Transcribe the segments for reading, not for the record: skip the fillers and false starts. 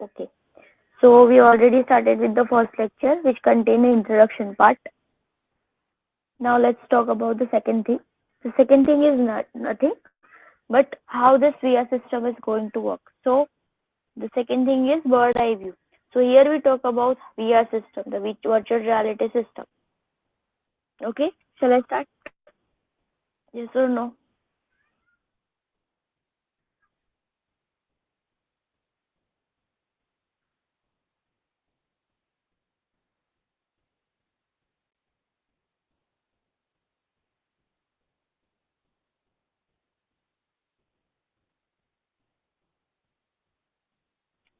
Okay. So we already started with the first lecture, which contained the introduction part. Now let's talk about the second thing. The second thing is nothing but how this VR system is going to work. So the second thing is bird eye view. So here we talk about VR system, the virtual reality system. Okay, shall I start? Yes or no?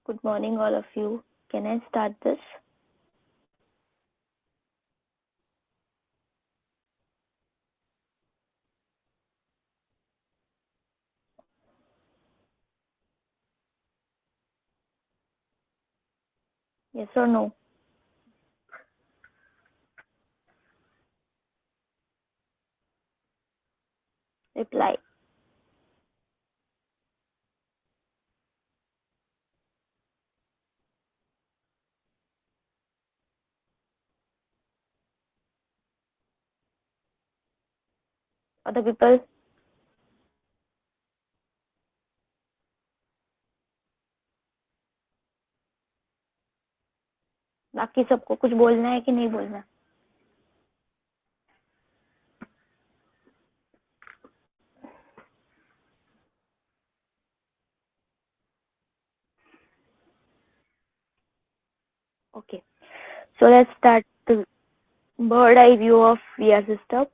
Good morning, all of you. Can I start this? Yes or no? Reply. Other people? बाकी सबको कुछ बोलना है कि नहीं बोलना? Okay. So let's start the bird eye view of VR system.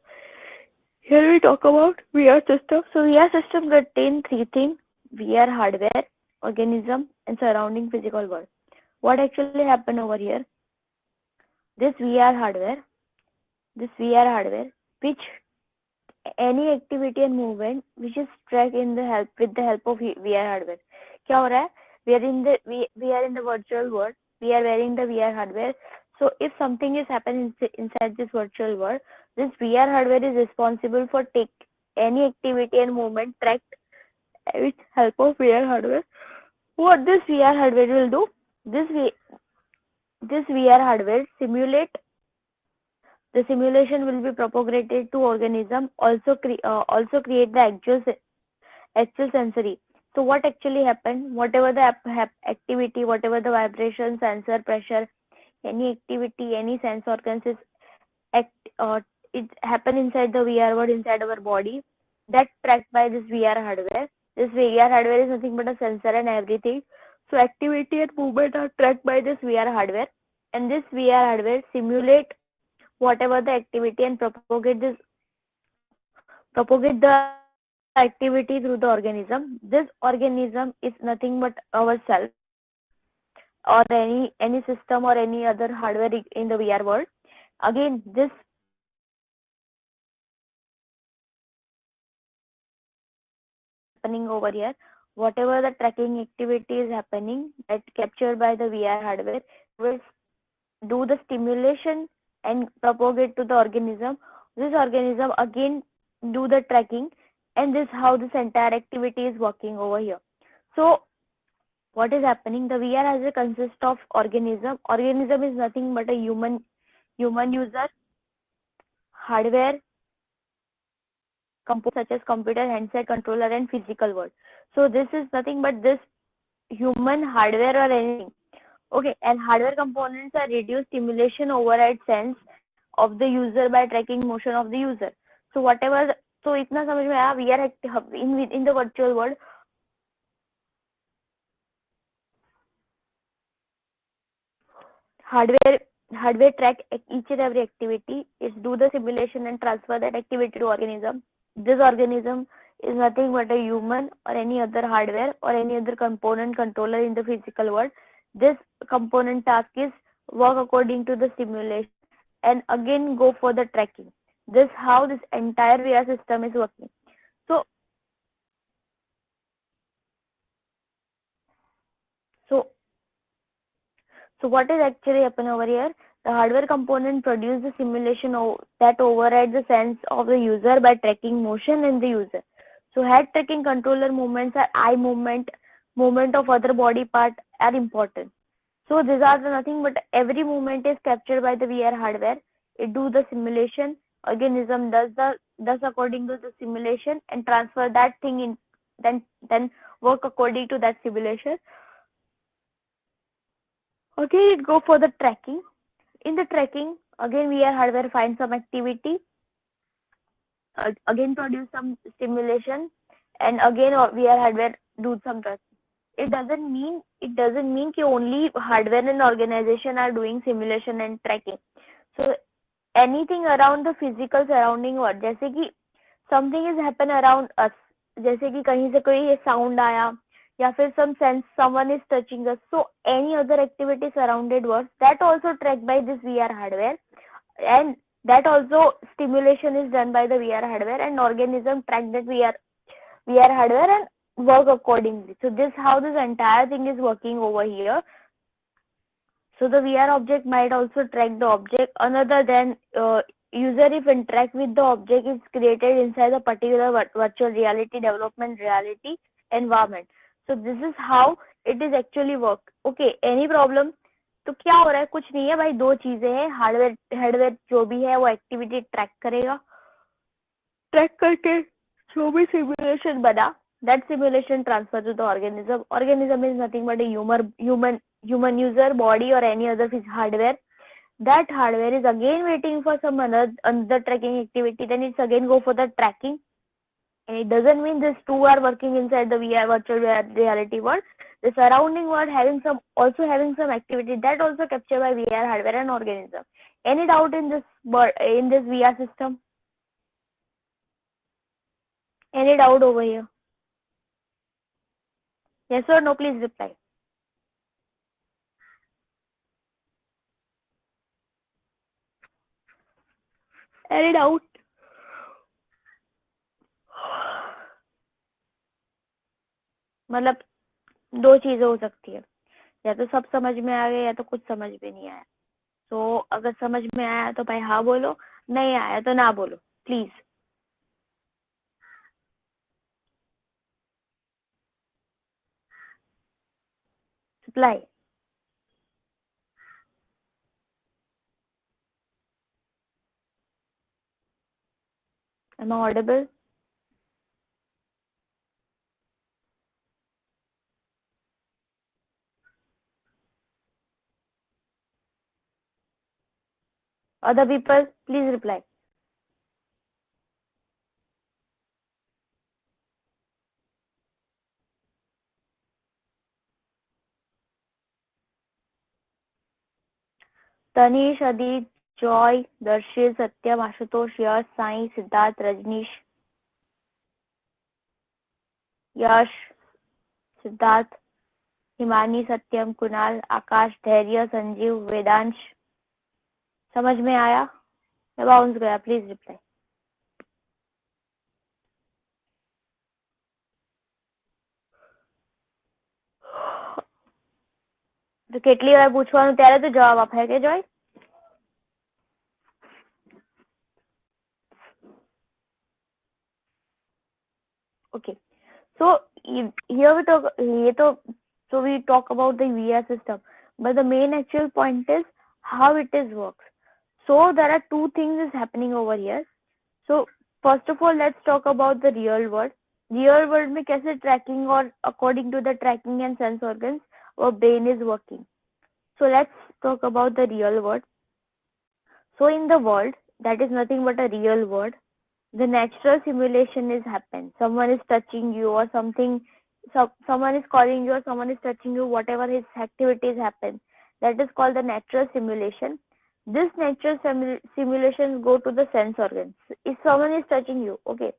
Here we talk about VR system. So VR system contain three things: VR hardware, organism, and surrounding physical world. What actually happened over here? This VR hardware, which any activity and movement which is tracked with the help of VR hardware. क्या हो रहा है? We are in the virtual world. We are wearing the VR hardware. So if something is happening inside this virtual world, this VR hardware is responsible for take any activity and movement tracked with help of VR hardware. What this VR hardware will do? This VR hardware the simulation will be propagated to organism, also create the actual sensory. So what actually happened? Whatever the activity, whatever the vibration, sensor, pressure, any activity, any sense organs is it happen inside the VR world, inside our body, that tracked by this VR hardware. This VR hardware is nothing but a sensor and everything. So activity and movement are tracked by this VR hardware, and this VR hardware simulate whatever the activity and propagate the activity through the organism. This organism is nothing but ourself or any system or any other hardware in the VR world. Again, this happening over here. Whatever the tracking activity is happening that captured by the VR hardware will do the stimulation and propagate to the organism. This organism again do the tracking, and this how this entire activity is working over here. So what is happening? The VR has a consist of organism. Organism is nothing but a human user, hardware, components such as computer, handset, controller, and physical world. So this is nothing but this human hardware or anything. Okay, and hardware components are reduced stimulation override sense of the user by tracking motion of the user. So whatever, so इतना समझ में आया? We are in the virtual world. Hardware track each and every activity, is do the simulation and transfer that activity to organism. This organism is nothing but a human or any other hardware or any other component controller in the physical world. This component task is work according to the simulation and again go for the tracking. This how this entire VR system is working. So So what is actually happen over here? The hardware component produce the simulation that overrides the sense of the user by tracking motion in the user. So head tracking controller movements are eye movement, movement of other body part are important. So these are nothing but every movement is captured by the VR hardware. It do the simulation. Organism does according to the simulation and transfer that thing in, then work according to that simulation. Again, it go for the tracking. In the tracking, again VR hardware finds some activity, again produce some stimulation, and again VR hardware do some tracking. It doesn't mean कि only hardware and organization are doing simulation and tracking. So anything around the physical surrounding world, जैसे कि something is happen around us, जैसे कि कहीं से कोई sound आया या फिर some sense someone is touching us, so any other activity surrounded world that also tracked by this VR hardware, and that also stimulation is done by the VR hardware, and organism track that VR hardware and work accordingly. So this how this entire thing is working over here. So the VR object might also track the object. Another than user if interact with the object is created inside a particular virtual reality development reality environment. So this is how it is actually work. Okay, any problem? तो क्या हो रहा है? कुछ नहीं है भाई, दो चीजें हैं, हार्डवेयर जो भी है वो एक्टिविटी ट्रैक करेगा, ट्रैक करके जो भी सिमुलेशन बना, that simulation transfer to the organism. Organism is nothing but a human user body or any other hardware. That hardware is again waiting for some another tracking activity, then it's again go for the tracking. And it doesn't mean these two are working inside the VR virtual reality world. The surrounding world also having some activity that also captured by VR hardware and organism. Any doubt in this VR system? Any doubt over here? Yes or no? Please reply. Any doubt? मतलब दो चीजें हो सकती है, या तो सब समझ में आ गया या तो कुछ समझ में नहीं आया. तो अगर समझ में आया तो भाई हाँ बोलो, नहीं आया तो ना बोलो please. Supply. Am I audible? Other people, please reply. Tanish, Adit, Joy, Darshil, Satyam, Ashutosh, Yash, Sai, Siddharth, Rajnish, Yash, Siddharth, Himani, Satyam, Kunal, Akash, Dhairya, Sanjeev, Vedansh. समझ में आया या बाउंस गया? Please reply. તો કેટલી વાર પૂછવાનું ત્યારે તો જવાબ આપે કે જોય? Okay, so here we talk about the VR system, but the main actual point is how it is works. So there are two things is happening over here. So first of all, let's talk about the real world. Real world में कैसे tracking or according to the tracking and sense organs our brain is working. So let's talk about the real world. So in the world that is nothing but a real world, the natural simulation is happen. Someone is touching you or something, someone is calling you or someone is touching you, whatever his activities happen, that is called the natural simulation. This natural simulations go to the sense organs. If someone is touching you, okay,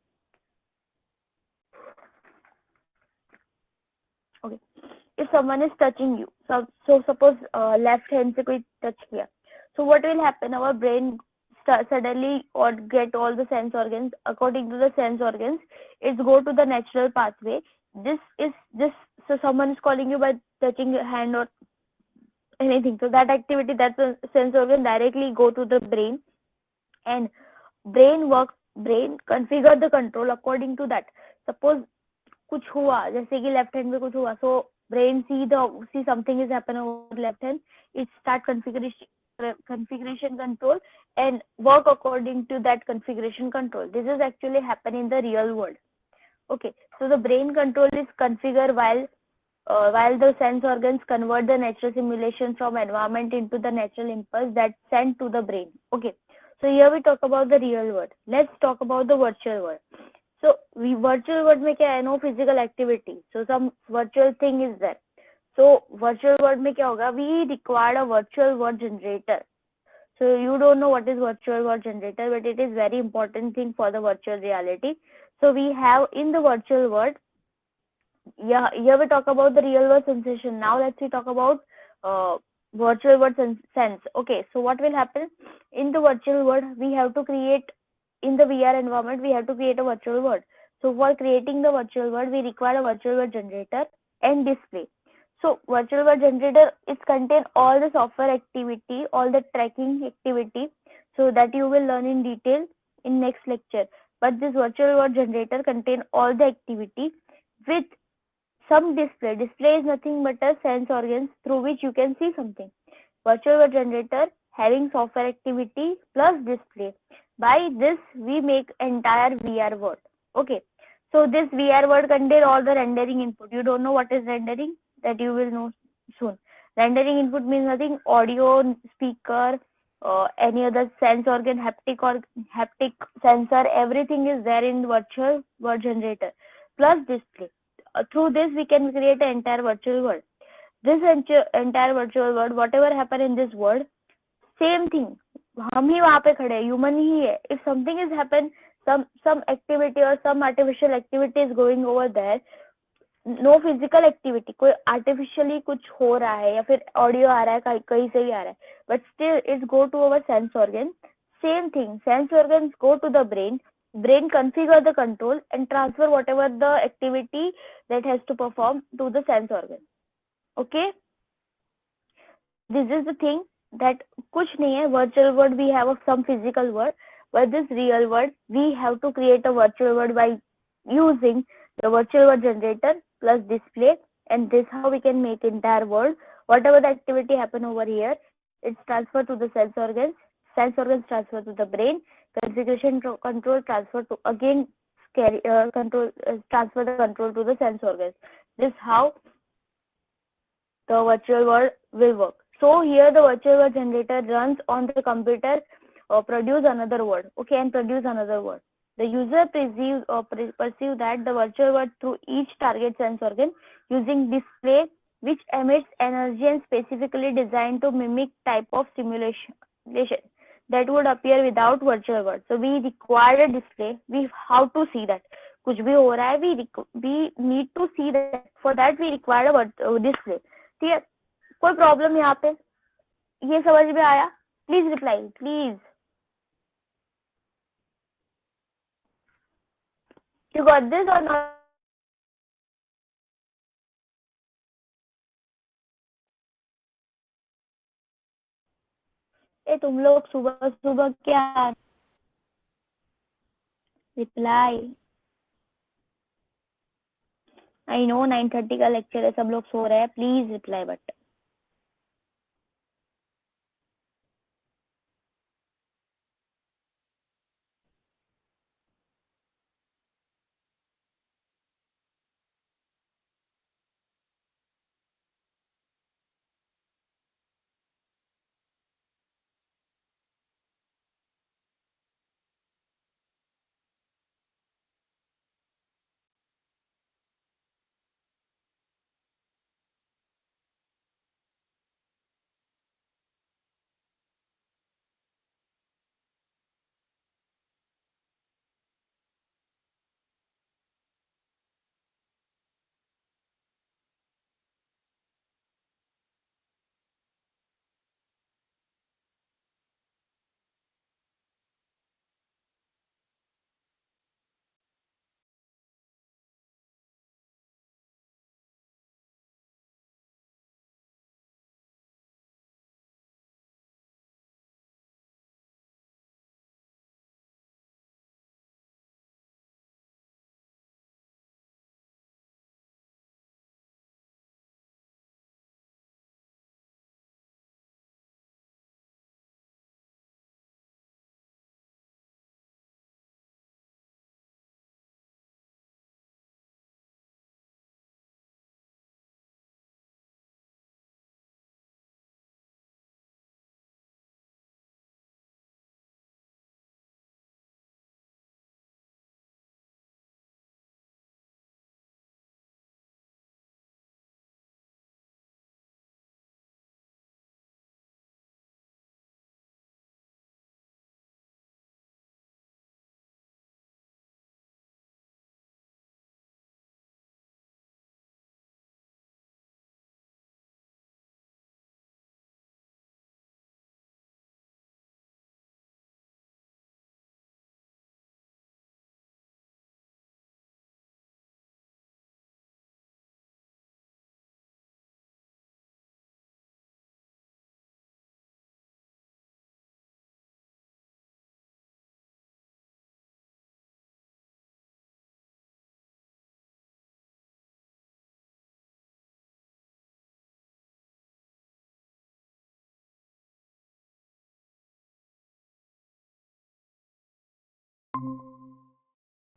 if someone is touching you, so suppose left hand se koi touch kiya, so what will happen? Our brain suddenly or get all the sense organs, according to the sense organs it's go to the natural pathway. So someone is calling you by touching your hand or anything, so that activity, that sense organ directly go to the brain, and brain configure the control according to that. Suppose कुछ हुआ, जैसे कि left hand में कुछ हुआ, so brain see something is happen over left hand, it start configuration control and work according to that configuration control. This is actually happen in the real world. Okay, so the brain control is configured while the sense organs convert the natural simulation from environment into the natural impulse that sent to the brain. Okay, so here we talk about the real world. Let's talk about the virtual world. So virtual world में क्या है, no physical activity, so some virtual thing is there. So virtual world में क्या होगा, we require a virtual world generator. So you don't know what is virtual world generator, but it is very important thing for the virtual reality. So we have in the virtual world, yeah, here we talk about the real world sensation. Now let's we talk about virtual world sense. Okay, so what will happen in the virtual world? We have to create in the VR environment. We have to create a virtual world. So for creating the virtual world, we require a virtual world generator and display. So virtual world generator is contain all the software activity, all the tracking activity, so that you will learn in detail in next lecture. But this virtual world generator contain all the activity with some display. Display is nothing but a sense organs through which you can see something. Virtual world generator having software activity plus display. By this we make entire VR world. Okay. So this VR world contain all the rendering input. You don't know what is rendering? That you will know soon. Rendering input means nothing. Audio, speaker, any other sense organ, haptic sensor, everything is there in virtual world generator plus display. Through this we can create an entire virtual world. This entire virtual world, whatever happen in this world, same thing, हम ही वहां पे खड़े हैं, human ही है. If something is happen, some activity or some artificial activity is going over there, no physical activity, कोई artificially कुछ हो रहा है या फिर audio आ रहा है कहीं से भी आ रहा है, but still it go to our sense organ. Same thing, sense organs go to the brain configure the control and transfer whatever the activity that has to perform to the sense organ. Okay, this is the thing, that kuch nahi hai, virtual world we have some physical world, but this real world we have to create a virtual world by using the virtual world generator plus display, and this how we can make entire world. Whatever the activity happen over here, it's transferred to the sense organs transfer to the brain, configuration control transfer to again control transfer the control to the sense organs. This how the virtual world will work. So here the virtual world generator runs on the computer or produce another word, okay, and produce another word. The user perceive that the virtual world through each target sense organ using display which emits energy and specifically designed to mimic type of simulation that would appear without virtual world. So we require a display. We how to see that कुछ भी हो रहा है, we need to see that. For that we require a display. ठीक है, कोई problem यहाँ पे, ये समझ में आया? Please reply, please. You got this और नॉट? ए तुम लोग सुबह सुबह क्या रिप्लाई? आई नो 9:30 का लेक्चर है, सब लोग सो रहे हैं, please reply. But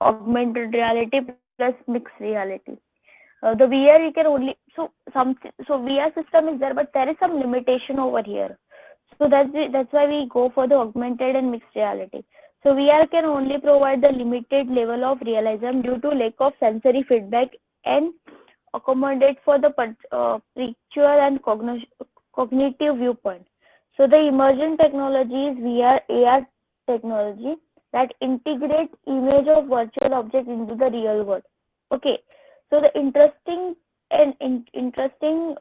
augmented reality plus mixed reality. The VR you can only so VR system is there, but there is some limitation over here. So that's why we go for the augmented and mixed reality. So VR can only provide the limited level of realism due to lack of sensory feedback and accommodate for the perceptual and cognitive viewpoint. So the emerging technology is VR AR technology that integrate image of virtual object into the real world. Okay, so the interesting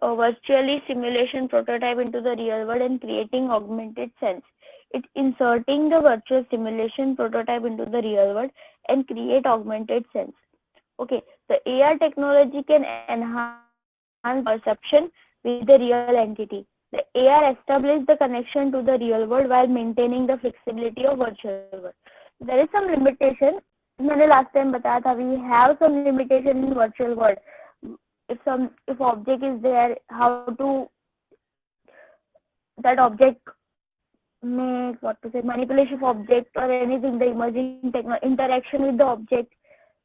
virtually simulation prototype into the real world and creating augmented sense. It's inserting the virtual simulation prototype into the real world and create augmented sense. Okay, the AR technology can enhance perception with the real entity. The AR establishes the connection to the real world while maintaining the flexibility of virtual world. There is some limitation. मैंने last time बताया था, we have some limitation in virtual world. If object is there, how to that object make what to say manipulation of object or anything, the emerging interaction with the object,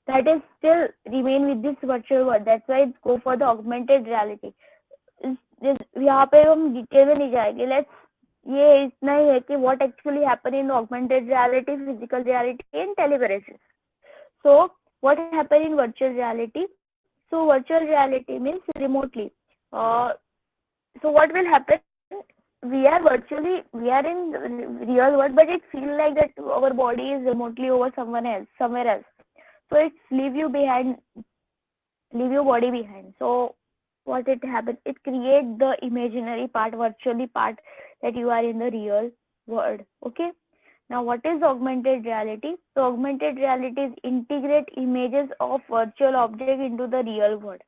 that is still remain with this virtual world. That's why it's go for the augmented reality. यहाँ पे हम detail में नहीं जाएंगे. Let's ये इतना ही है कि what actually happen in augmented reality, physical reality and telepresence. So what happen in virtual reality? So virtual reality means remotely. So what will happen? We are in real world, but it feels like that our body is remotely over somewhere else. So it's leave your body behind. So what it happens? It creates the imaginary part, virtually part that you are in the real world. Okay. Now, what is augmented reality? So, augmented reality is integrate images of virtual object into the real world.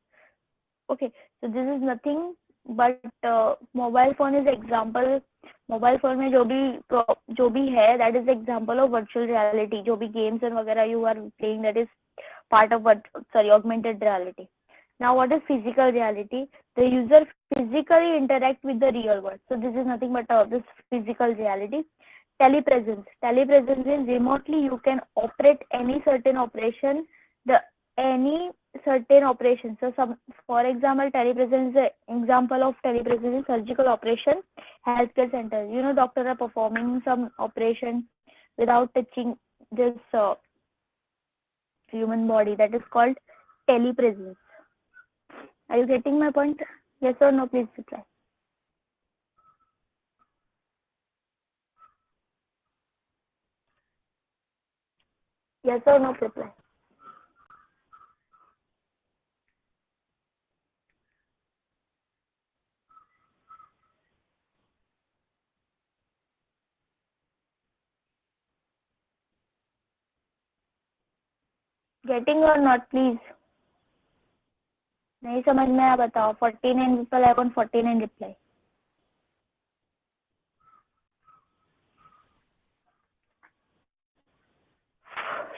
Okay. So, this is nothing but mobile phone is example. Mobile phone में जो भी है, that is example of virtual reality. जो भी games and वगैरह you are playing, that is part of augmented reality. Now, what is physical reality? The user physically interact with the real world. So, this is nothing but this physical reality. Telepresence. Telepresence is remotely you can operate any certain operation, So, for example, telepresence is an example of telepresence is surgical operation, healthcare center. You know, doctors are performing some operation without touching this human body. That is called telepresence. Are you getting my point? Yes or no? Please reply. Yes or no? Reply. Getting or not, please. नहीं समझ में आया बताओ. 49 people I want 49 reply.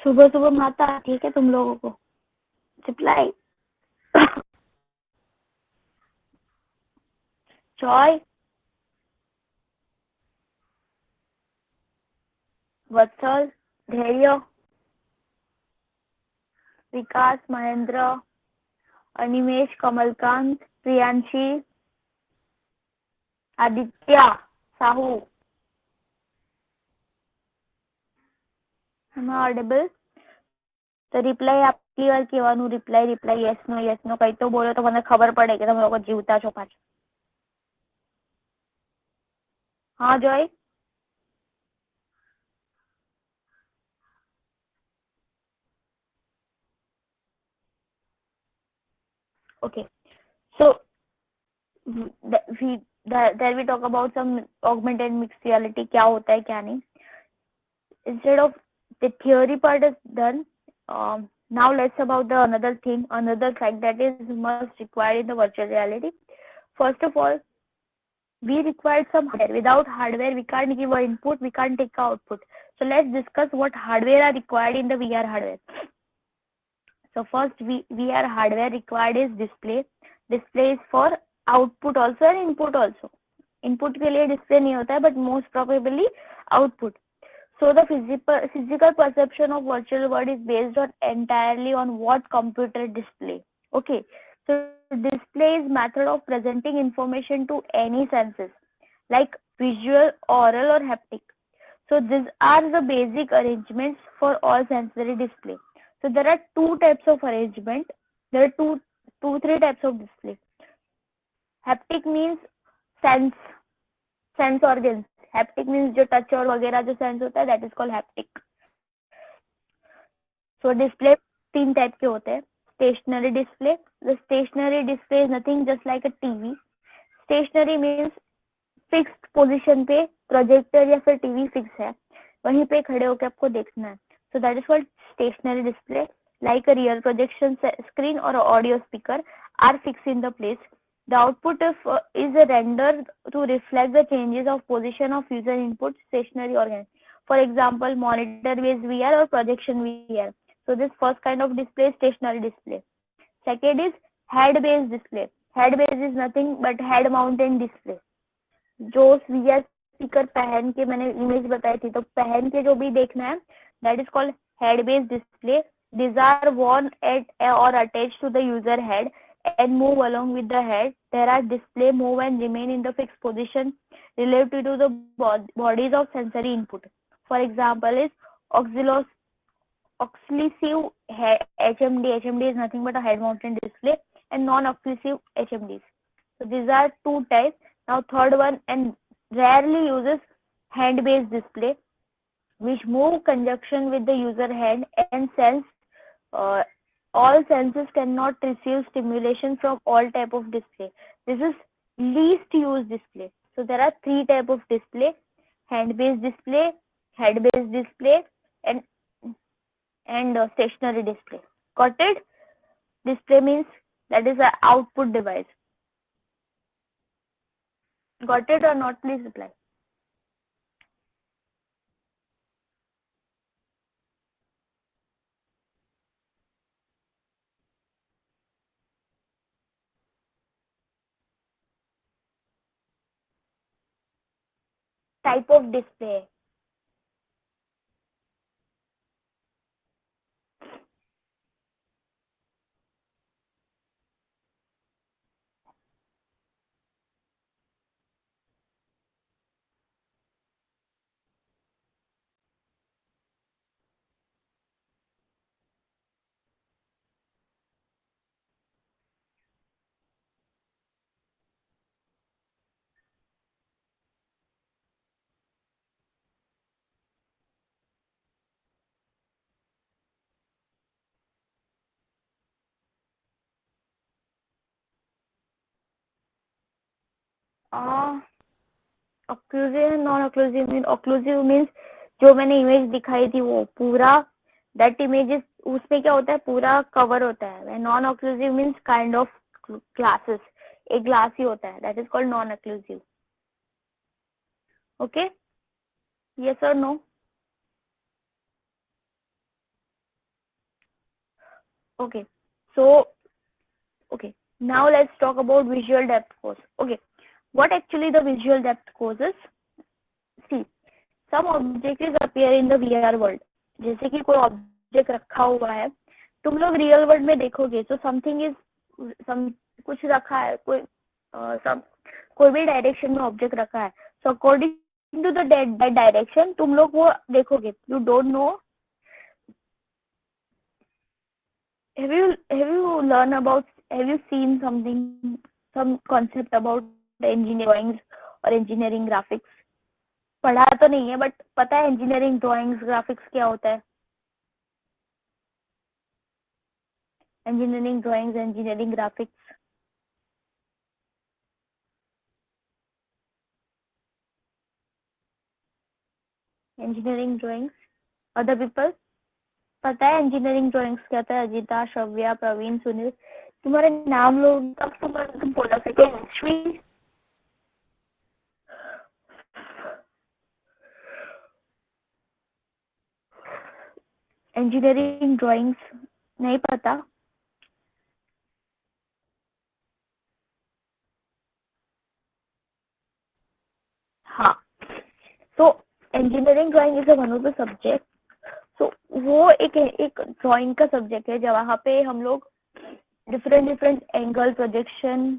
सुबह सुबह माता ठीक है तुम लोगों को. Reply. Joy. Vatsal. Dhairya. Vikas. Mahendra. Animesh. Kamalkant. Priyanshi. Aditya. Sahu. am I audible? તો રિપ્લાય આપલી વાર કહેવાનું. રિપ્લાય યસ નો કઈ તો બોલો તો મને ખબર પડે કે તમે લોકો જીવતા છો પાછા. હા જોય. Okay. So there we talk about some augmented mixed reality. क्या होता है क्या नहीं. Instead of the theory part is done. Now let's about the another fact that is must required in the virtual reality. First of all, we require some hardware. Without hardware, we can't give an input, we can't take output. So let's discuss what hardware are required in the VR hardware. So first, VR hardware required is display. Display is for output also and input also. Input के लिए display नहीं होता है, but most probably output. So the physical perception of virtual world is based on entirely on what computer display. Okay, so display is method of presenting information to any senses like visual, oral, or haptic. So these are the basic arrangements for all sensory display. So there are two types of arrangement. There are three types of display. Haptic means sense organs. Haptic means जो touch और वगैरह जो sense होता है, that is called haptic. So display तीन type के होते हैं. Stationary display. The stationary display is nothing just like a TV. Stationary means fixed position पे प्रोजेक्टर या फिर टीवी फिक्स है, वहीं पे खड़े होकर आपको देखना है. So that is called stationary display. Like a real projection screen और audio speaker are fix in the place. The output is rendered to reflect the changes of position of user input stationary organ. For example, monitor-based VR or projection VR. So this first kind of display is stationary display. Second is head-based display. Head-based is nothing but head-mounted display. जो VR speaker पहन के मैंने image बताई थी, तो पहन के जो भी देखना है, that is called head-based display. These are worn at or attached to the user head and move along with the head. There are display move and remain in the fixed position relative to the bodies of sensory input. For example, is occlusive HMD. HMD is nothing but a head-mounted display, and non-occlusive HMDs. So these are two types. Now third one, and rarely uses hand-based display, which move conjunction with the user hand and sense. Uh, all senses cannot receive stimulation from all type of display. This is least used display. So there are three type of display: hand-based display, head-based display, and stationary display. Got it? Display means that is an output device. Got it or not? Please reply. Type of display. Occlusive and non-occlusive means, occlusive means जो मैंने image दिखाई थी वो पूरा that image is, उसमें क्या होता है, पूरा कवर होता है. Non occlusive means kind of glasses, एक ग्लास ही होता है, that is called non occlusive. Okay, yes और no? Okay, so okay, now let's talk about visual depth cause. Okay, what actually the visual depth causes? See, some objects appear in the VR world. जैसे कि कोई object रखा हुआ है, तुम लोग real world में देखोगे तो समथिंग इज कुछ रखा है, कोई भी डायरेक्शन में ऑब्जेक्ट रखा है, so according to the direction तुम लोग वो देखोगे. You don't know, have you seen some concept about the engineering drawings or engineering graphics? पढ़ा तो नहीं है, बट पता है engineering drawings graphics क्या होता है? Engineering drawings, engineering graphics. Engineering drawings. Other people? पता है engineering drawings क्या था? अजिता, श्रव्या, प्रवीण, सुनील. तुम्हारे नाम लोग तब तुम बोला सके. लक्ष्मी, engineering drawings नहीं पता? हाँ, so engineering drawing is a one of the subject. So वो एक ड्राइंग का सब्जेक्ट है जहाँ पे हम लोग different angle projection,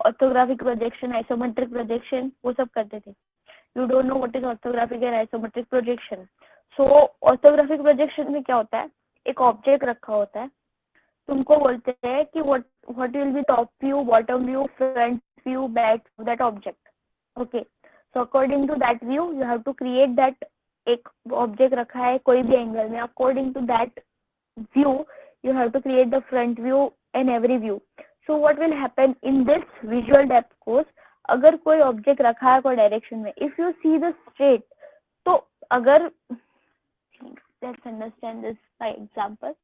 orthographic projection, isometric projection वो सब करते थे. You don't know what is orthographic and isometric projection. So orthographic projection में क्या होता है, एक ऑब्जेक्ट रखा होता है, तुमको बोलते हैं कि what will be top view, bottom view, front view, back that object. Okay, so according to that view you have to create that. एक ऑब्जेक्ट रखा है कोई भी एंगल में, according to that view you have to create the front view and every view. So what will happen in this visual depth course, अगर कोई object रखा है कोई डायरेक्शन में, if you see the straight, तो अगर let's understand this by example.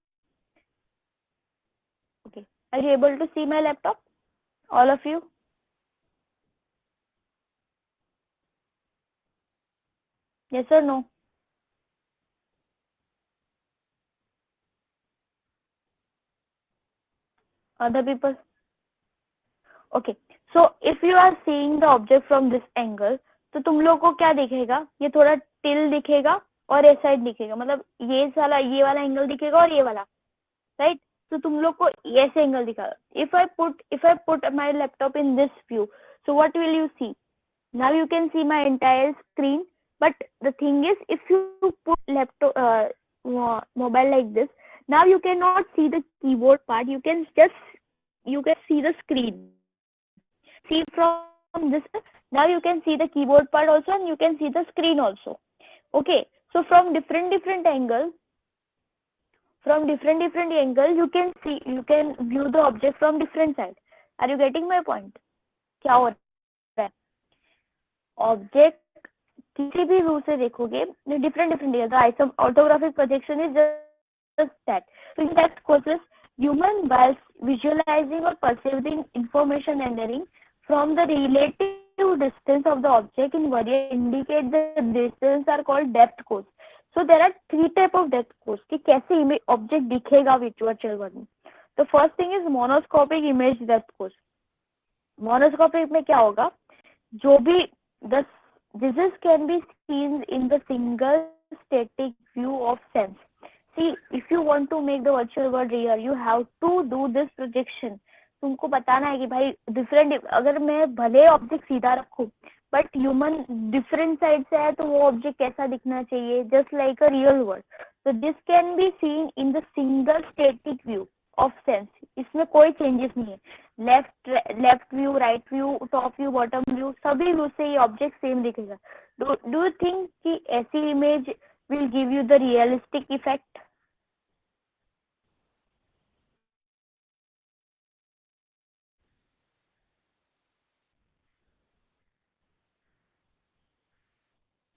Okay, are you able to see my laptop, all of you? Yes or no? Other people? Okay, so if you are seeing the object from this angle, तो तुम लोग को क्या दिखेगा, ये थोड़ा till दिखेगा और ये साइड दिखेगा, मतलब ये वाला एंगल दिखेगा और ये वाला, राइट. तो तुम लोग को ऐसे एंगल दिखा. if I put my laptop in this view, so what will you see? Now you can see my entire screen, but the thing is, if you put laptop mobile like this, now you cannot see the keyboard part, you can see the screen. See from this, now you can see the keyboard part also and you can see the screen also. Okay, so from different angles, you can view the object from different side. Are you getting my point? क्या हो रहा है, object किसी भी view से देखोगे different orthographic projection is just that. So in that courses, human while visualizing or perceiving information entering from the relative distance of the object in various indicate the distance are called depth course. So there are three type of depth course कि कैसे object दिखेगा virtual world में. The first thing is monoscopic image depth course. मोनोस्कोपिक में क्या होगा, जो भी this can be seen in the single static view of sense. See, if you want to make the virtual world real, you have to do this projection. तुमको बताना है कि भाई डिफरेंट, अगर मैं भले ऑब्जेक्ट सीधा रखूं बट ह्यूमन डिफरेंट साइड से है तो वो ऑब्जेक्ट कैसा दिखना चाहिए, just like a real world. so this can be seen in the single static view of sense. इसमें कोई चेंजेस नहीं है. Left view, right view, top view, bottom view, सभी व्यू से ये ऑब्जेक्ट सेम दिखेगा. डू यू थिंक कि ऐसी image will give you the realistic effect?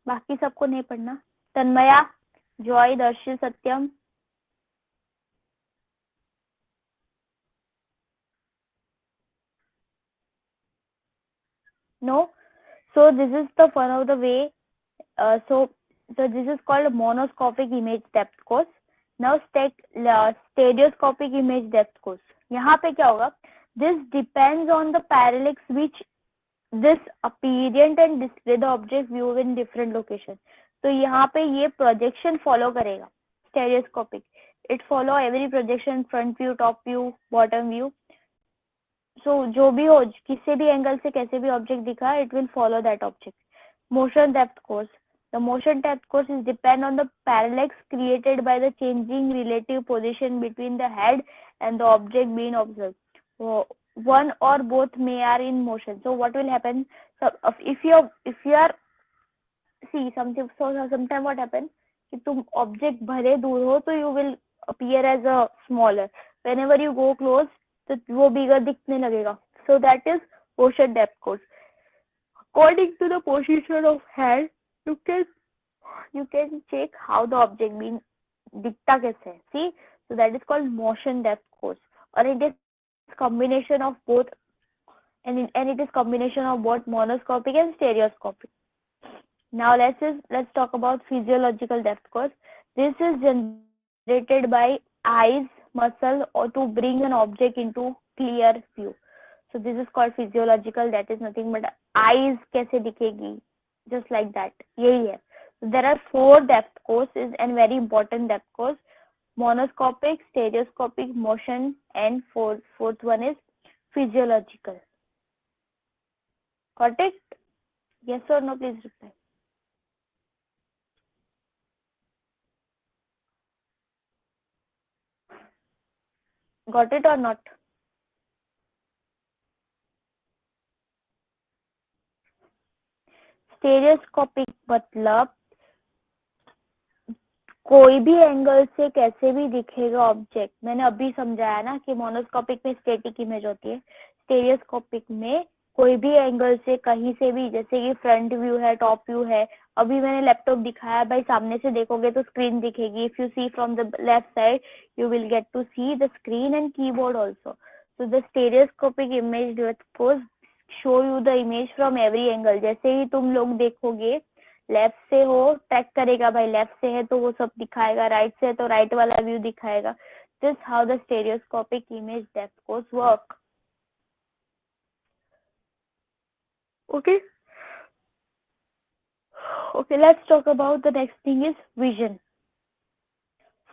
बाकी सबको नहीं पढ़ना. Tanmaya, Joy, Darshan, Satyam. No. So this is the one of the way. So this is called monoscopic image depth course. Now stereoscopic image depth course. यहाँ पे क्या होगा? This depends on the parallax which this apparent and display the object view in different location. तो यहाँ पे ये projection follow करेगा. Stereoscopic. It follow every projection, front view, top view, bottom view. So जो भी हो, किसी भी एंगल से कैसे भी ऑब्जेक्ट दिखा, it will follow that object. Motion depth course. The motion depth course is depend on the parallax created by the changing relative position between the head and the object being observed. So one or both may are in motion. So what will happen? So if you are see something, so sometime what happen कि तुम object भले दूर हो तो you will appear as a smaller. Whenever you go close, तो वो बिगर दिखने लगेगा. So that is motion depth course. According to the position of hand, you can check how the object being दिखता कैसे है. See, so that is called motion depth course, or it is combination of both, and it is combination of both monoscopic and stereoscopic. Now let's talk about physiological depth course. This is generated by eyes muscle or to bring an object into clear view. So this is called physiological. That is nothing but eyes कैसे दिखेगी, just like that. यही है. There are 4 depth courses and very important depth course: monoscopic, stereoscopic, motion, and fourth one is physiological. Got it? Yes or no, please reply. Got it or not? Stereoscopic मतलब कोई भी angle से कैसे भी दिखेगा object. मैंने अभी समझाया ना कि मोनोस्कोपिक में स्टैटिक इमेज होती है, स्टेरियोस्कोपिक में कोई भी एंगल से कहीं से भी, जैसे कि फ्रंट व्यू है, टॉप व्यू है। अभी मैंने लैपटॉप दिखाया भाई, सामने से देखोगे तो स्क्रीन दिखेगी। If you see from the left side you will get to see the screen and keyboard also. So the stereoscopic image show you the image from every angle. जैसे ही तुम लोग देखोगे, लेफ्ट से हो ट्रैक करेगा भाई, लेफ्ट से है तो वो सब दिखाएगा, राइट से है तो राइट वाला व्यू दिखाएगा। This how the stereoscopic image depth course work. Okay. Okay, let's talk about the next thing is vision.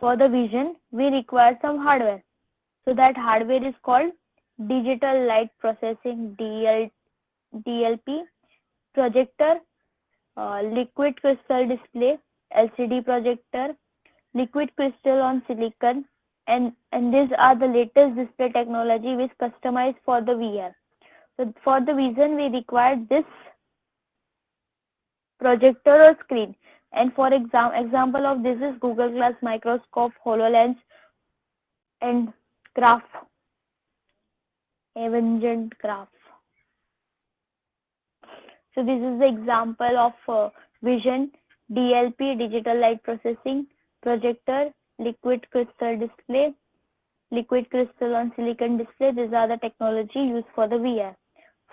For the vision, we require some hardware. So that hardware is called digital light processing, DLP, projector, liquid crystal display, LCD projector, liquid crystal on silicon, and these are the latest display technology which customized for the VR. So for the vision, we require this projector or screen. And for example of this is Google Glass, microscope, HoloLens, and graph, Avengent graph. So this is the example of vision, DLP, digital light processing, projector, liquid crystal display, liquid crystal on silicon display. These are the technology used for the VR.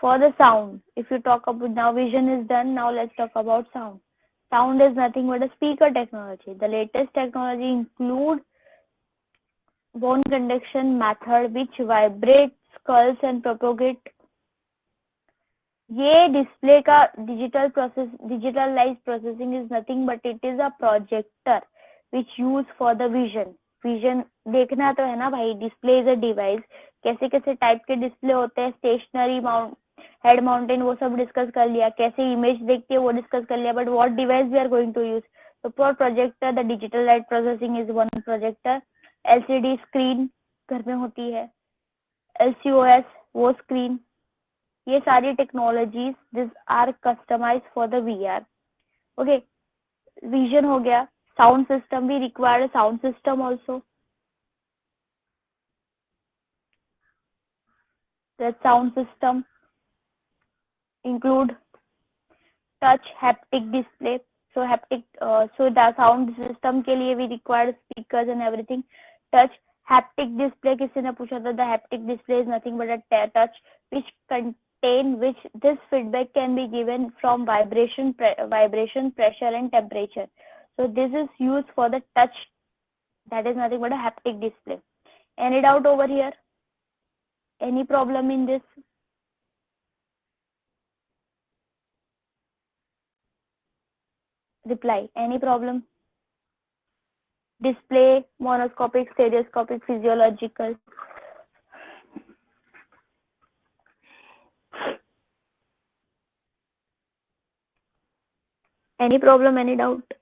For the sound, if you talk about, now vision is done, now let's talk about sound. Sound is nothing but a speaker technology. The latest technology include bone conduction method which vibrates skulls and propagate. ये display का digitalized processing is nothing but it is a projector which used for the vision. Vision देखना तो है ना भाई, display is a device. कैसे कैसे type के डिस्प्ले होते हैं, स्टेशनरी, माउंट, हेड माउंटेन, वो सब डिस्कस कर लिया। कैसे इमेज देखती है वो डिस्कस कर लिया, but what device we are going to use. तो for projector the digital light processing is one projector. LCD screen घर में होती है, एलसीओएस वो स्क्रीन, ये सारी technologies this are customise for the VR. Okay, vision हो गया। Sound system, we require sound system also. The sound system include touch, haptic display. So the sound system के लिए we require speakers and everything. Touch, haptic display किसी ने पूछा था, the haptic display is nothing but a touch which this feedback can be given from vibration, pressure and temperature. So this is used for the touch, that is nothing but a haptic display. Any doubt over here? Any problem in this? Reply. Any problem? Display, monoscopic, stereoscopic, physiological. Any problem? Any doubt?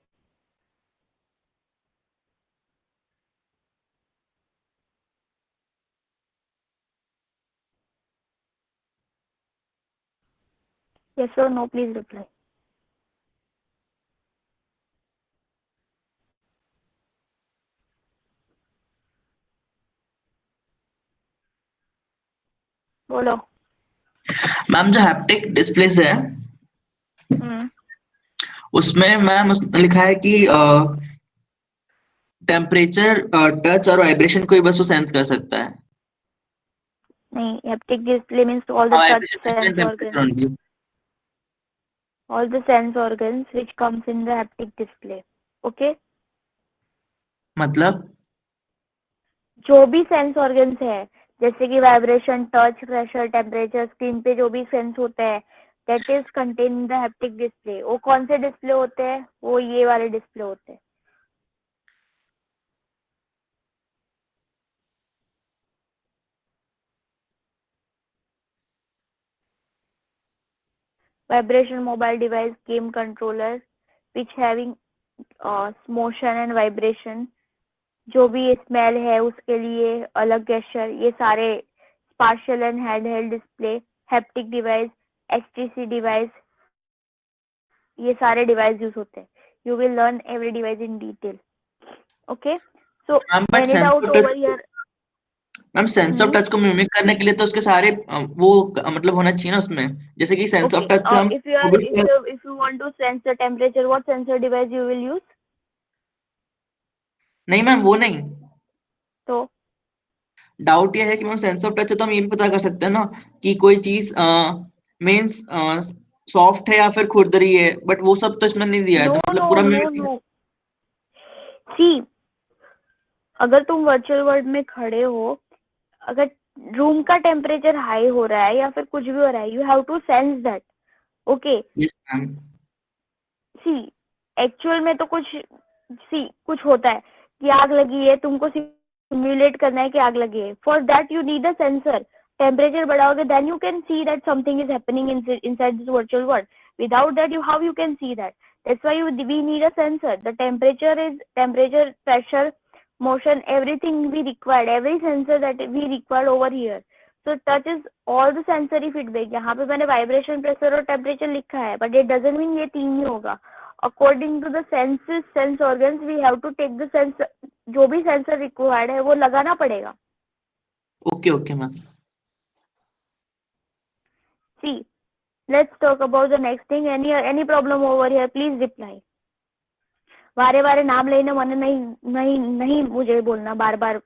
Yes or no, please reply. बोलो। Ma'am जो haptic displace है उसमें ma'am लिखा है कि temperature, touch और vibration को ही बस वो सेंस कर सकता है। नहीं, haptic display means all the touch sense organs. only. All the sense organs which comes in the haptic display. Okay? मतलब जो भी सेंस ऑर्गन्स है, जैसे कि vibration, touch, pressure, temperature, screen पे जो भी सेंस होते हैं, that is contained in the haptic display. वो कौन से डिस्प्ले होते हैं? वो ये वाले डिस्प्ले होते हैं. Vibration mobile device, game controller, which having motion and vibration. जो भी स्मेल है उसके लिए अलग गेस्चर, ये सारे spatial and handheld display, haptic device, HTC device, ये सारे डिवाइस यूज होते हैं. You will learn every device in detail. Okay, so any doubt over here? Ma'am sense of touch को मिमिक करने के लिए तो उसके सारे मतलब होना चाहिए ना उसमें, जैसे कि सेंस ऑफ टच से हम if you want to sense the temperature, what sensor device you will use? नहीं मैम वो नहीं, तो डाउट ये है कि मैम सेंस ऑफ टच से तो हम ये भी पता कर सकते हैं ना कि कोई चीज मीन्स सॉफ्ट है या फिर खुरदरी है, बट वो सब तो इसमें नहीं दिया है. तो मतलब पूरा नो. सी, अगर तुम वर्चुअल वर्ल्ड में खड़े हो, अगर रूम का टेम्परेचर हाई हो रहा है या फिर कुछ भी हो रहा है, you have to sense that. Okay, see actual में तो कुछ होता है कि आग लगी है, तुमको सिमुलेट करना है कि आग लगी है. For that you need a sensor. Temperature बढ़ाओगे, then you can see that something is happening inside this virtual world. Without that, how you can see that? That's why we need a sensor. The temperature, pressure, motion, everything we required, every sensor that we required over here. So touch is all the sensory feedback. यहाँ पे मैंने vibration, pressure और temperature लिखा है, but it doesn't mean ये तीन ही होगा. According to the sense organs, we have to take the sensor. जो भी sensor required है वो लगाना पड़ेगा. Okay ma'am. See, let's talk about the next thing. Any problem over here? Please reply. बारे बारे नाम लेने मन नहीं मुझे बोलना, बार बार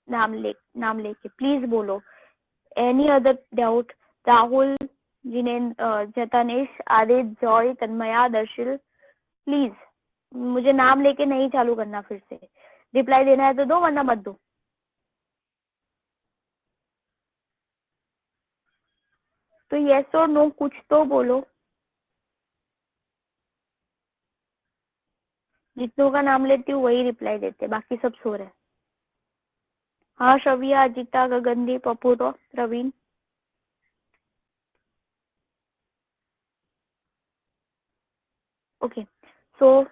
नाम लेके प्लीज बोलो. Any other doubt? Rahul, Jinendra, Jatnesh, Aditya, Joy, Tanmaya, Darshil, please मुझे नाम लेके नहीं चालू करना. फिर से रिप्लाई देना है तो दो, वरना मत दो. तो यस और नो कुछ तो बोलो. जितनों का नाम लेती हूँ वही रिप्लाई देते, बाकी सब सो रहे. हाँ, श्रविया, अजिता, गगनदीप, अपूर्व, Praveen. Okay, so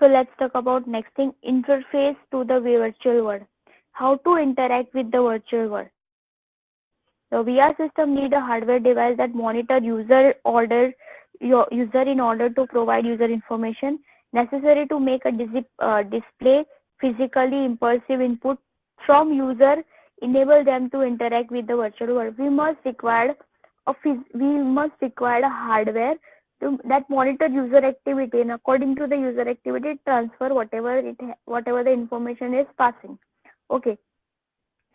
let's talk about next thing, interface to the virtual world. How to interact with the virtual world. The VR system need a hardware device that monitor user in order to provide user information necessary to make a display physically impulsive input from user, enable them to interact with the virtual world. We must require a hardware that monitor user activity, and according to the user activity transfer whatever the information is passing. Okay,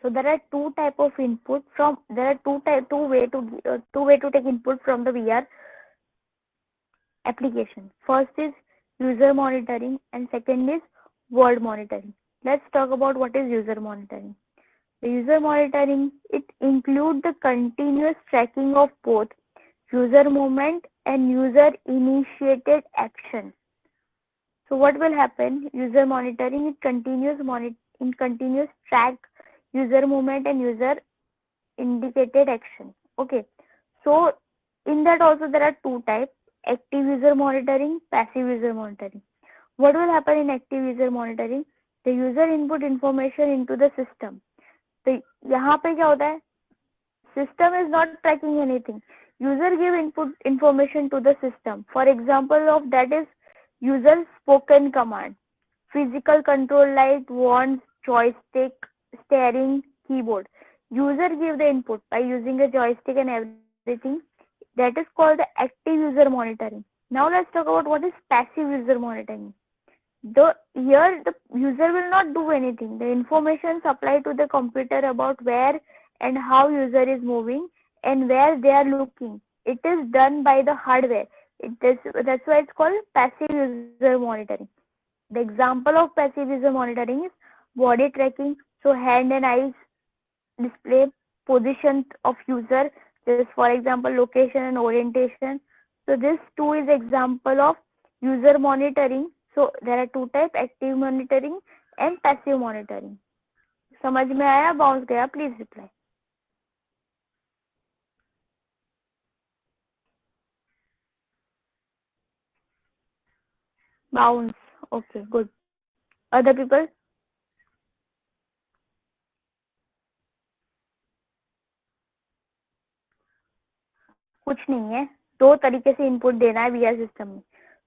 so there are two type of input from there are two way to take input from the VR application. First is user monitoring and second is world monitoring. Let's talk about what is user monitoring. The user monitoring, it includes the continuous tracking of both user movement and user initiated action. So what will happen? User monitoring, it continuous track user movement and user indicated action. Okay, so in that also there are two types, active user monitoring, passive user monitoring. What will happen in active user monitoring? The user input information into the system. तो यहाँ पे क्या होता है? System is not tracking anything. User give input information to the system. For example of that is user spoken command. Physical control like wands, joystick, steering, keyboard. User give the input by using a joystick and everything. That is called the active user monitoring. Now let's talk about what is passive user monitoring. Here the user will not do anything. The information supplied to the computer about where and how user is moving and where they are looking. It is done by the hardware. That's why it's called passive user monitoring. The example of passive user monitoring is body tracking. So hand and eyes display position of user, Just for example, location and orientation. So this too is example of user monitoring. So there are two types, active monitoring and passive monitoring. समझ में आया? Bounce गया? Please reply. Bounce. Okay, good. Other people? कुछ नहीं है. दो तरीके से इनपुट देना है वीआर सिस्टम में.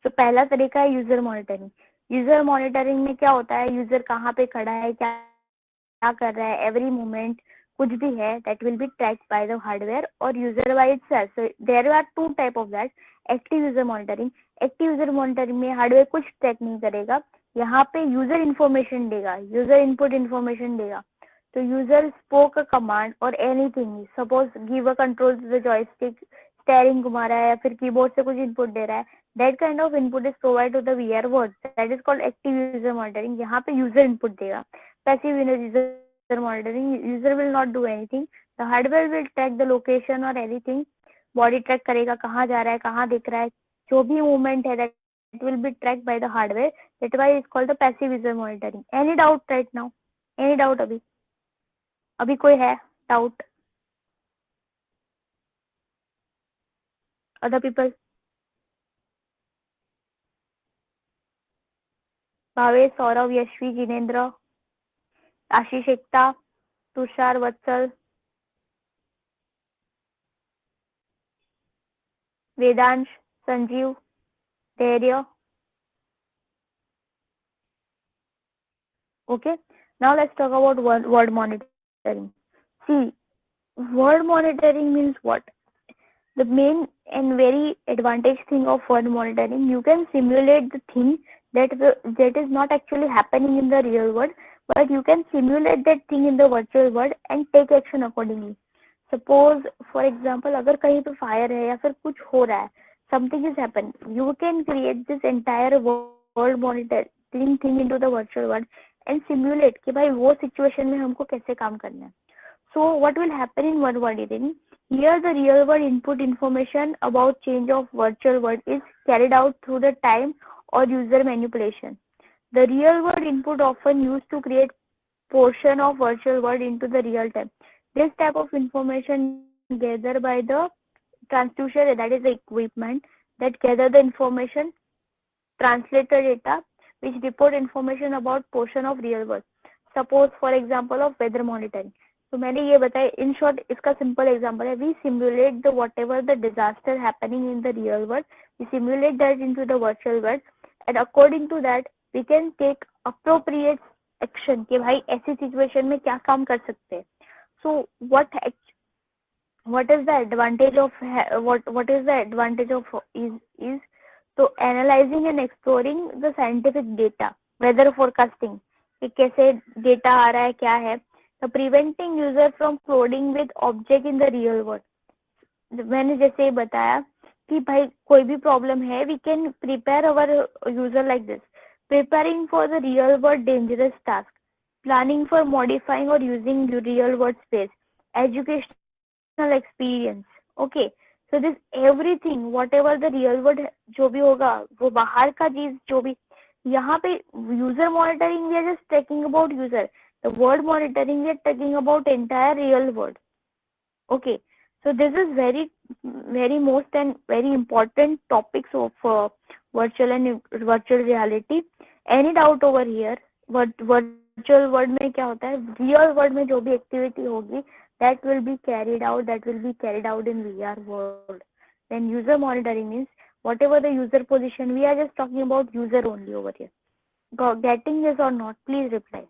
तो पहला तरीका है यूजर मॉनिटरिंग. यूजर मॉनिटरिंग में क्या होता है, यूजर कहाँ पे खड़ा है, क्या कर रहा है, एवरी मोमेंट कुछ भी है, that will be tracked by the hardware और user by itself. So there are two type of that. Active user monitoring. Active user monitoring में हार्डवेयर कुछ ट्रैक नहीं करेगा, यहाँ पे यूजर इन्फॉर्मेशन देगा, यूजर इनपुट इन्फॉर्मेशन देगा. तो यूजर स्पोक अ कमांड और anything, suppose give a control to the joystick, steering घुमा रहा है या फिर कीबोर्ड से कुछ इनपुट दे रहा है, that kind of input is provided to the VR world. That is called active user monitoring. यहाँ पे user input देगा. Passive user monitoring, user will not do anything. The hardware will track the location or anything. Body track करेगा, कहाँ जा रहा है, कहाँ दिख रहा है, जो भी movement है that will be tracked by the hardware. That's why it's called the passive user monitoring. Any doubt right now? Any doubt अभी कोई है doubt? Other people? Bhavesh, Saurabh, Yashvi, Jinendra, आशीष, एकता, तुषार, वत्सल, वेदांश, संजीव, धैर्य. Okay, now let's talk about word monitoring. See, word monitoring means what? The main and very advantage thing of word monitoring, you can simulate the thing that is not actually happening in the real world, but you can simulate that thing in the virtual world and take action accordingly. Suppose for example, अगर कहीं पे fire है या फिर कुछ हो रहा है, something is happened, you can create this entire word monitoring thing into the virtual world and simulate कि भाई वो situation में हमको कैसे काम करना है. So what will happen in word monitoring? Here the real world input information about change of virtual world is carried out through the time or user manipulation. The real world input often used to create portion of virtual world into the real time. This type of information gathered by the transducer, that is the equipment that gather the information, translate the data, which report information about portion of real world. Suppose for example of weather monitoring. तो मैंने ये बताया in short, इसका simple example है, we simulate the whatever the disaster happening in the real world, we simulate that into the virtual world and according to that we can take appropriate action कि भाई ऐसी situation में क्या काम कर सकते हैं. सो what is the advantage of what is the advantage of is तो analyzing and exploring the scientific data, weather forecasting कि कैसे डेटा आ रहा है, क्या है. The preventing user from flooding with object in the real world. मैंने जैसे ही बताया कि भाई कोई भी प्रॉब्लम है, we can prepare our user like this. Preparing for the real world dangerous task, planning for modifying or using real world space, educational experience. Okay, so this everything whatever the real world जो भी होगा वो बाहर का चीज जो भी यहाँ पे user monitoring, we are just talking about user. The word monitoring, we are talking about entire real world. Okay, so this is very most and very important topics of virtual and virtual reality. Any doubt over here? Virtual world में क्या होता है, real world में जो भी activity होगी that will be carried out in VR world. Then user monitoring means whatever the user position, we are just talking about user only over here. Getting this or not? Please reply.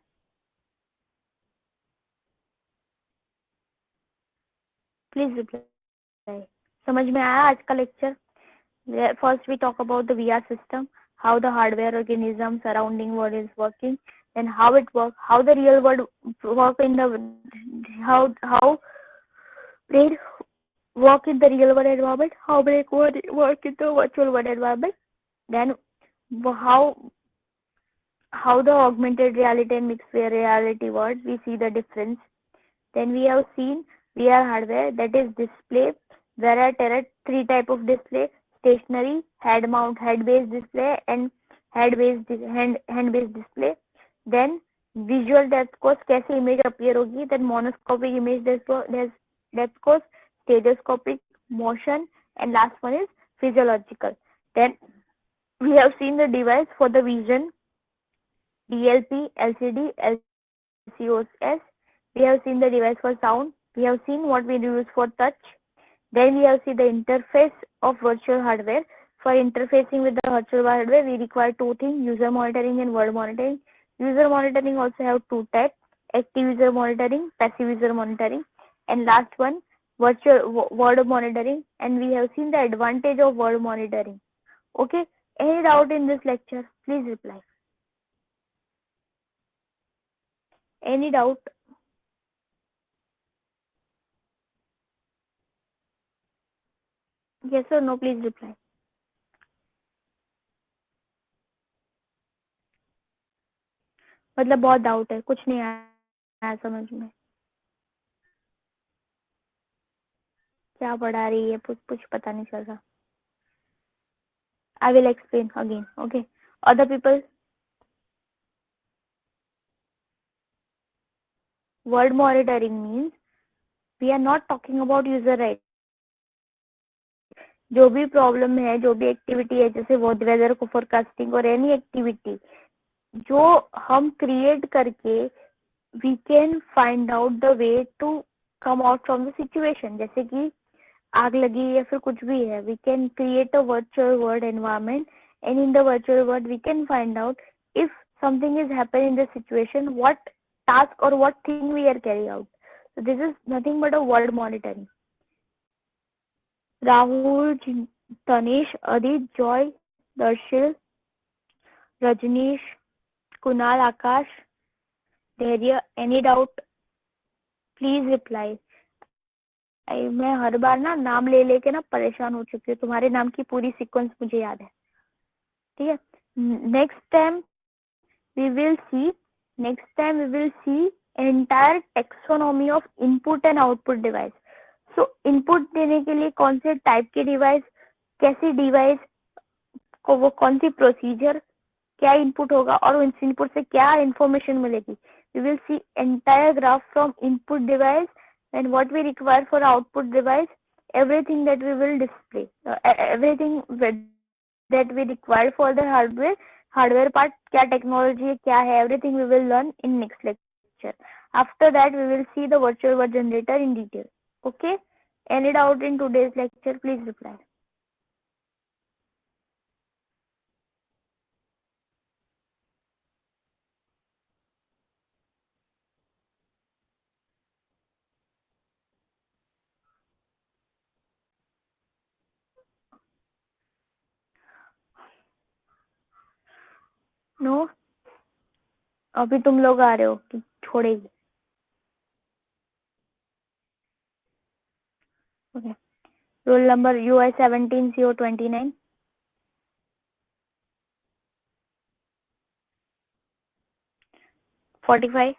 Please reply. समझ में आया आज का lecture? First we talk about the VR system, how the hardware organism surrounding world is working, and how it works, how the real world work in the how brain work in the real world environment, how brain work in the virtual world environment, then how the augmented reality and mixed reality world, we see the difference. Then we have seen VR hardware, that is display. There are three type of display: stationary, head mount, head based display, and hand based display. Then visual depth course, कैसे image appear होगी. Then monoscopic image depth course, stereoscopic motion, and last one is physiological. Then we have seen the device for the vision, DLP, LCD, LCOS. We have seen the device for sound. We have seen what we use for touch. Then we have seen the interface of virtual hardware. For interfacing with the virtual hardware, we require two things: user monitoring and word monitoring. User monitoring also have two types: active user monitoring, passive user monitoring, and last one, virtual word monitoring. And we have seen the advantage of word monitoring. Okay, any doubt in this lecture? Please reply. Any doubt? Yes or no? Please reply. मतलब बहुत doubt है, कुछ नहीं आया समझ में, क्या पढ़ा रही है, कुछ पता नहीं चल रहा. I will explain again. Okay. Other people, word monitoring means we are not talking about user right. जो भी प्रॉब्लम है, जो भी एक्टिविटी है, जैसे वेदर को फोरकास्टिंग और एनी एक्टिविटी जो हम क्रिएट करके we can find out the way to come out from the situation. जैसे कि आग लगी या फिर कुछ भी है, we can create a virtual world environment, and in the virtual world we can find out if something is happening in the situation, what task or what thing we are carrying out. So this is nothing but a word monitoring. Rahul, Tanish, Adit, Joy, Darshil, Rajneesh, Kunal, Akash, Dhairya, any doubt? Please reply. मैं हर बार ना नाम ले लेके ना परेशान हो चुकी हूँ. तुम्हारे नाम की पूरी सीक्वेंस मुझे याद है. ठीक है. Next time we will see entire taxonomy of input and output device. So input देने के लिए कौन से टाइप के डिवाइस, कैसी डिवाइस को वो कौन सी प्रोसीजर, क्या इनपुट होगा और उन इनपुट से क्या इंफॉर्मेशन मिलेगी. We will see entire graph from input device and what we require for output device, everything that we will display, everything that we require for the hardware part, क्या technology है, क्या है, everything we will learn in next lecture. After that we will see the virtual word generator in detail. Okay, any doubt in today's lecture? Please reply. No, अभी तुम लोग आ रहे हो कि छोड़ेगी. Okay, roll number UI 17CO29. 45.